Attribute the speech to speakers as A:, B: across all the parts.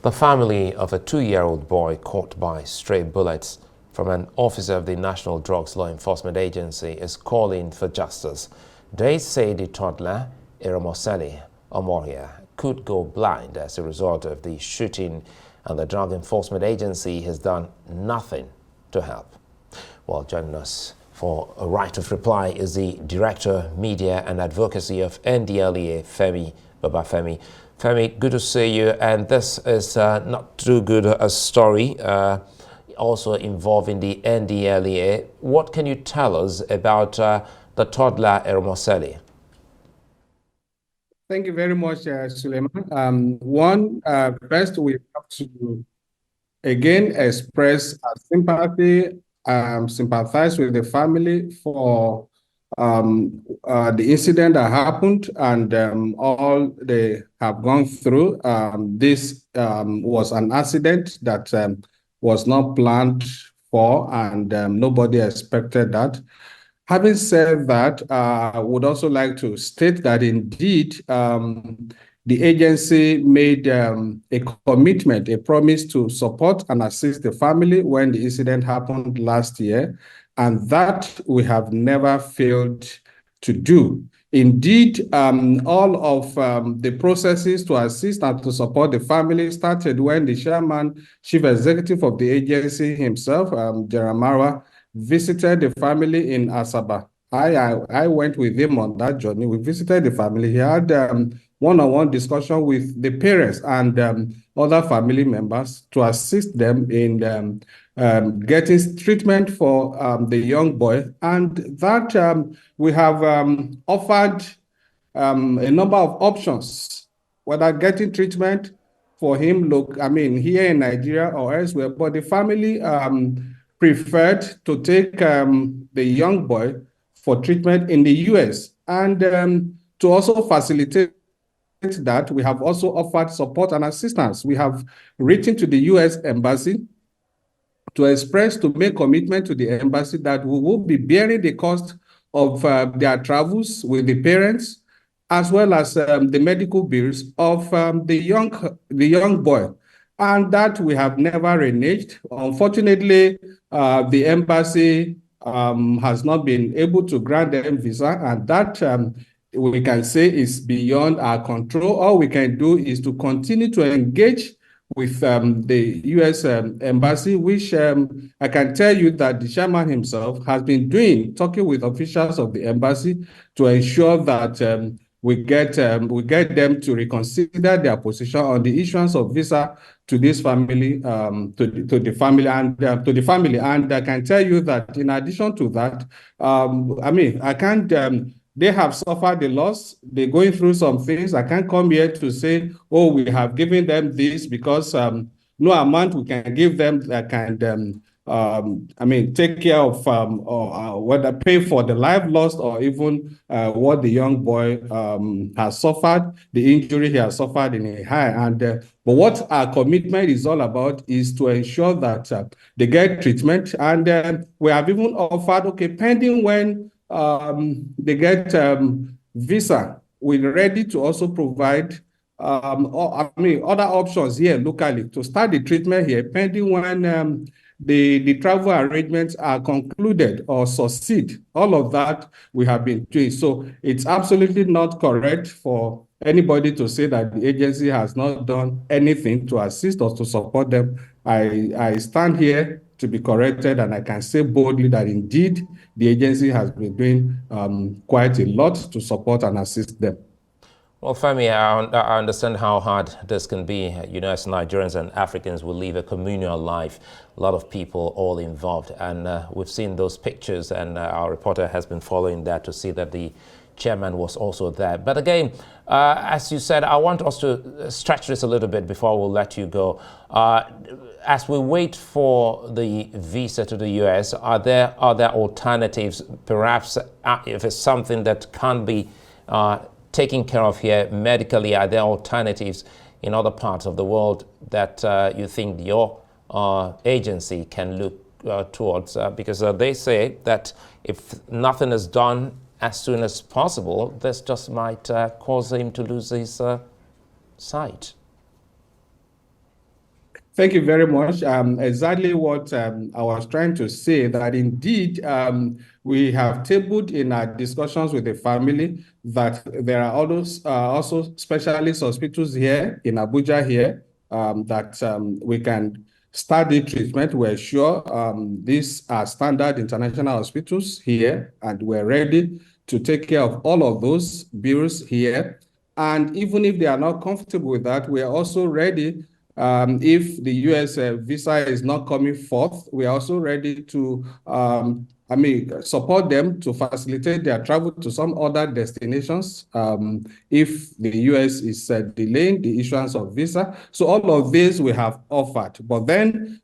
A: The family of a 2-year-old boy caught by stray bullets from an officer of the National Drugs Law Enforcement Agency is calling for justice. They say the toddler, Eromoseli Omoria, could go blind as a result of the shooting, and the Drug Enforcement Agency has done nothing to help. Well, joining us for a right of reply is the Director, Media and Advocacy of NDLEA, Femi, Babafemi. Femi, good to see you. And this is not too good a story, also involving the NDLEA. What can you tell us about the toddler Eromoseli?
B: Thank you very much, Suleiman. First, we have to again express our sympathy, sympathize with the family for the incident that happened and all they have gone through. This was an accident that was not planned for, and nobody expected that. Having said that, I would also like to state that indeed the agency made a commitment, a promise to support and assist the family when the incident happened last year, and that we have never failed to do. Indeed, all of the processes to assist and to support the family started when the chairman, chief executive of the agency himself, Jeremiah, visited the family in Asaba. I went with him on that journey. We visited the family. He had one-on-one discussion with the parents and other family members to assist them in getting treatment for the young boy. And that we have offered a number of options, whether getting treatment for him, here in Nigeria or elsewhere, but the family preferred to take the young boy for treatment in the US. And to also facilitate that, we have also offered support and assistance. We have written to the US Embassy to make commitment to the embassy that we will be bearing the cost of their travels with the parents, as well as the medical bills of the young boy. And that we have never reneged. Unfortunately, the embassy has not been able to grant them visa, and that we can say is beyond our control. All we can do is to continue to engage with the U.S. Embassy, which I can tell you that the chairman himself has been talking with officials of the embassy to ensure that we get them to reconsider their position on the issuance of visa to this family, to the family. And I can tell you that in addition to that, I can't. They have suffered a loss. They're going through some things. I can't come here to say, oh, we have given them this, because no amount we can give them that can take care of or whether pay for the life lost or even what the young boy has suffered, the injury he has suffered in a high. And but what our commitment is all about is to ensure that they get treatment. And we have even offered, okay, pending when they get visa, we're ready to also provide other options here locally to start the treatment here, pending when the travel arrangements are concluded or succeed. All of that we have been doing. So it's absolutely not correct for anybody to say that the agency has not done anything to assist or to support them. I stand here to be corrected, and I can say boldly that indeed the agency has been doing quite a lot to support and assist them.
A: Well, Femi, I understand how hard this can be. You know, as Nigerians and Africans, we live a communal life, a lot of people all involved. And we've seen those pictures, and our reporter has been following that to see that the chairman was also there. But again, as you said, I want us to stretch this a little bit before we'll let you go. As we wait for the visa to the US, are there alternatives? Perhaps if it's something that can't be taken care of here medically, are there alternatives in other parts of the world that you think your agency can look towards? Because they say that if nothing is done as soon as possible, this just might cause him to lose his sight.
B: Thank you very much. Exactly what I was trying to say, that indeed we have tabled in our discussions with the family that there are also specialist hospitals here in Abuja here that we can start the treatment. We're sure these are standard international hospitals here, and we're ready to take care of all of those bills here. And even if they are not comfortable with that, we are also ready. If the US visa is not coming forth, we are also ready to, support them to facilitate their travel to some other destinations if the US is delaying the issuance of visa. So all of this we have offered, but then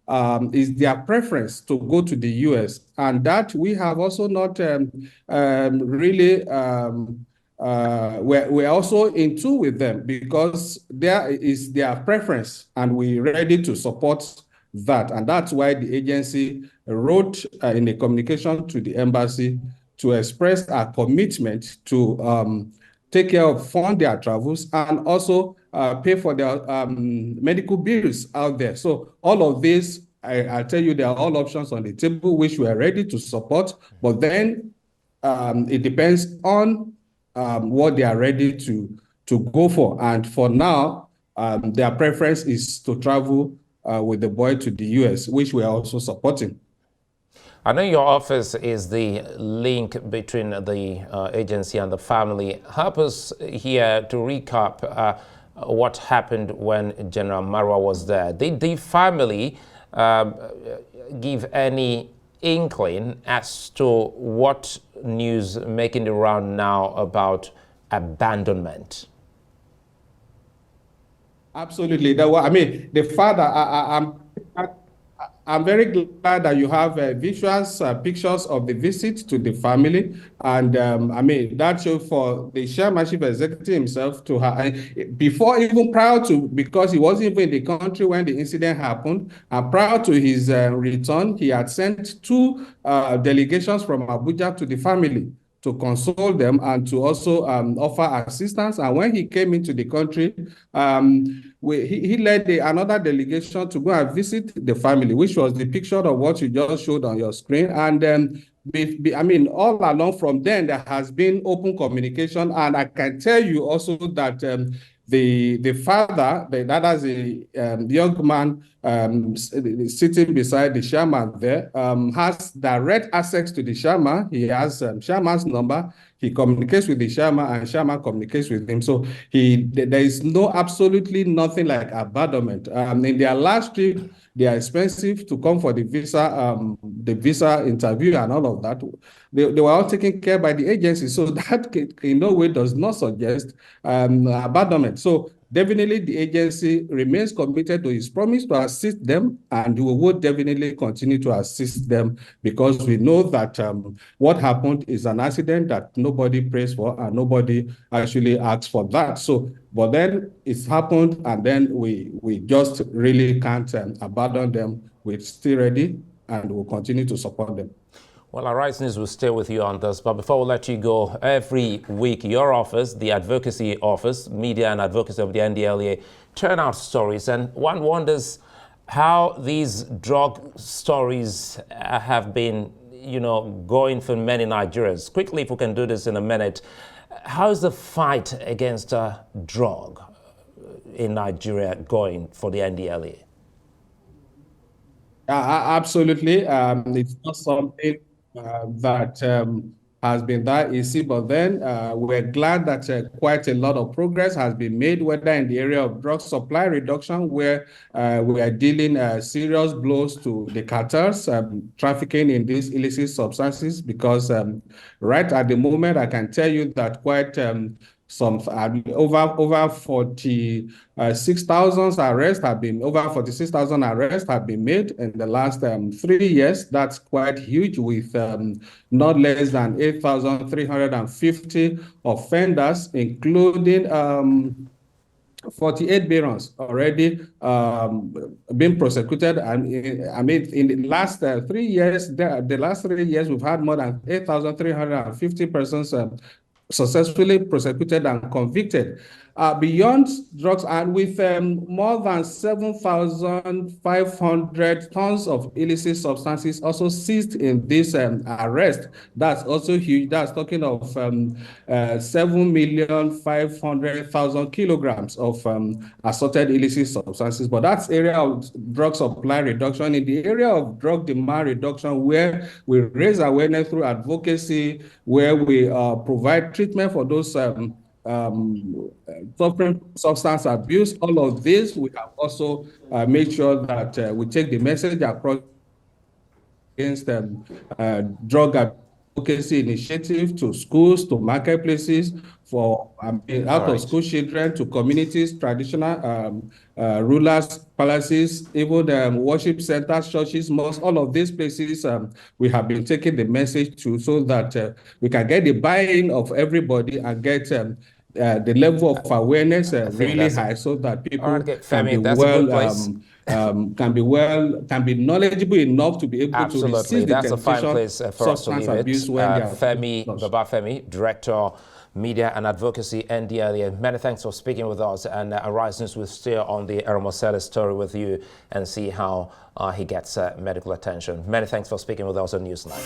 B: is their preference to go to the US, and that we have also not really. We're also in tune with them because there is their preference, and we're ready to support that. And that's why the agency wrote in a communication to the embassy to express our commitment to take care of, fund their travels, and also pay for their medical bills out there. So all of this, I tell you, there are all options on the table which we are ready to support, but then it depends on what they are ready to go for. And for now, their preference is to travel with the boy to the US, which we are also supporting.
A: I know your office is the link between the agency and the family. Help us here to recap what happened when General Marwa was there. Did the family give any inkling as to what news making the round now about abandonment?
B: Absolutely. The father, I'm very glad that you have visuals, pictures of the visit to the family. And that show for the chairman chief executive himself to her, before, even prior to, because he wasn't even in the country when the incident happened, and prior to his return, he had sent two delegations from Abuja to the family to console them and to also offer assistance. And when he came into the country, he led another delegation to go and visit the family, which was the picture of what you just showed on your screen. And all along from then, there has been open communication. And I can tell you also that the father, that is a young man sitting beside the chairman there, has direct access to the chairman. He has chairman's number. He communicates with the chairman, and chairman communicates with him. So there is absolutely nothing like abandonment. In their last trip, they are expensive to come for the visa interview and all of that. They were all taken care by the agency. So that in no way does not suggest abandonment. So definitely the agency remains committed to its promise to assist them, and we will definitely continue to assist them, because we know that what happened is an accident that nobody prays for and nobody actually asks for that. So, but then it's happened, and then we just really can't abandon them. We're still ready, and we'll continue to support them.
A: Well, our Rise News will stay with you on this, but before we let you go, every week your office, the Advocacy Office, Media and Advocacy of the NDLEA, turn out stories, and one wonders how these drug stories have been, going for many Nigerians. Quickly, if we can do this in a minute, how is the fight against drug in Nigeria going for the NDLEA?
B: Absolutely. It's not something that has been that easy, but then we're glad that quite a lot of progress has been made, whether in the area of drug supply reduction, where we are dealing serious blows to the cartels trafficking in these illicit substances, because right at the moment, I can tell you that quite some over 46,000 arrests have been made in the last 3 years. That's quite huge, with not less than 8,350 offenders, including 48 barons already been prosecuted. And in the last 3 years, we've had more than 8,350 persons successfully prosecuted and convicted. beyond drugs, and with more than 7,500 tons of illicit substances also seized in this arrest. That's also huge. That's talking of 7,500,000 kilograms of assorted illicit substances. But that's area of drug supply reduction. In the area of drug demand reduction, where we raise awareness through advocacy, where we provide treatment for those suffering substance abuse, all of this, we have also made sure that we take the message across against drug advocacy initiative to schools, to marketplaces, for out-of-school children, to communities, traditional rulers, palaces, even worship centers, churches, mosques, all of these places we have been taking the message to, so that we can get the buy-in of everybody and get the level of awareness really high, so that people can be can be knowledgeable enough to be able to resist the
A: That's a fine
B: temptation
A: place for us to leave it. Femi, Babafemi, Director, Media and Advocacy, NDLEA. Many thanks for speaking with us, and Horizons will stay on the Eromosele story with you and see how he gets medical attention. Many thanks for speaking with us on Newsnight.